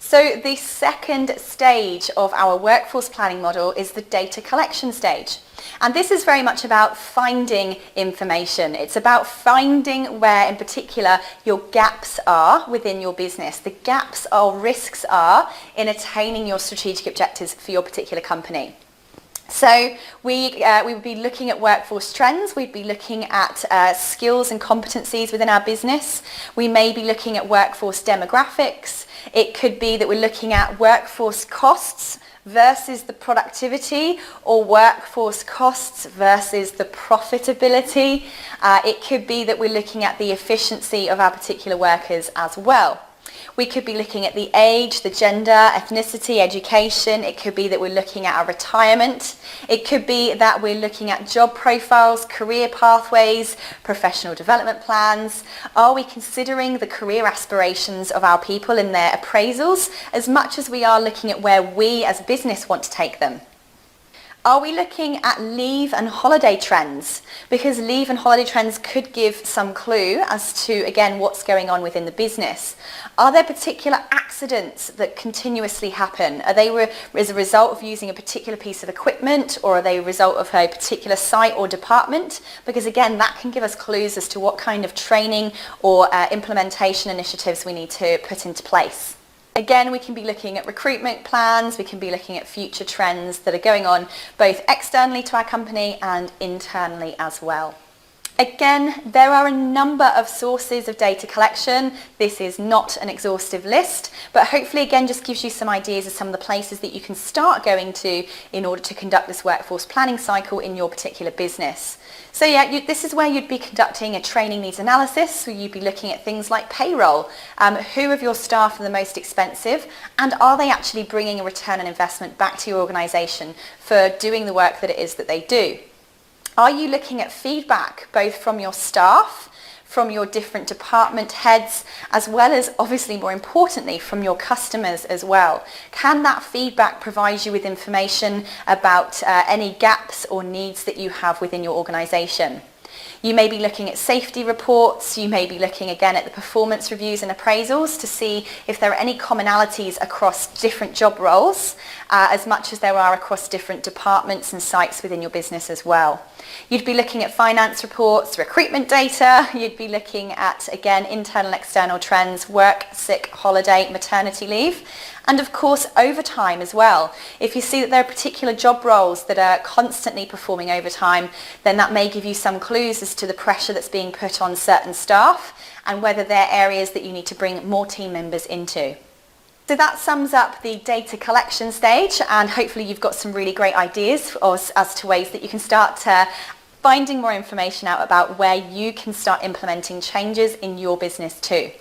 So the second stage of our workforce planning model is the data collection stage. And this is very much about finding information. It's about finding where in particular your gaps are within your business. The gaps or risks are in attaining your strategic objectives for your particular company. So we would be looking at workforce trends, we'd be looking at skills and competencies within our business. We may be looking at workforce demographics. It could be that we're looking at workforce costs versus the productivity, or workforce costs versus the profitability. It could be that we're looking at the efficiency of our particular workers as well. We could be looking at the age, the gender, ethnicity, education. It could be that we're looking at our retirement. It could be that we're looking at job profiles, career pathways, professional development plans. Are we considering the career aspirations of our people in their appraisals as much as we are looking at where we as a business want to take them? Are we looking at leave and holiday trends? Because leave and holiday trends could give some clue as to, again, what's going on within the business. Are there particular accidents that continuously happen? Are they as a result of using a particular piece of equipment, or are they a result of a particular site or department? Because again, that can give us clues as to what kind of training or implementation initiatives we need to put into place. Again, we can be looking at recruitment plans, we can be looking at future trends that are going on both externally to our company and internally as well. Again, there are a number of sources of data collection. This is not an exhaustive list, but hopefully again just gives you some ideas of some of the places that you can start going to in order to conduct this workforce planning cycle in your particular business. So yeah, this is where you'd be conducting a training needs analysis, where you'd be looking at things like payroll. Who of your staff are the most expensive, and are they actually bringing a return on investment back to your organisation for doing the work that it is that they do? Are you looking at feedback both from your staff, from your different department heads, as well as, obviously more importantly, from your customers as well? Can that feedback provide you with information about any gaps or needs that you have within your organisation? You may be looking at safety reports, you may be looking again at the performance reviews and appraisals to see if there are any commonalities across different job roles, as much as there are across different departments and sites within your business as well. You'd be looking at finance reports, recruitment data, you'd be looking at, again, internal, external trends, work, sick, holiday, maternity leave, and of course overtime as well. If you see that there are particular job roles that are constantly performing overtime, then that may give you some clues as to the pressure that's being put on certain staff and whether they're areas that you need to bring more team members into. So that sums up the data collection stage, and hopefully you've got some really great ideas as to ways that you can start finding more information out about where you can start implementing changes in your business too.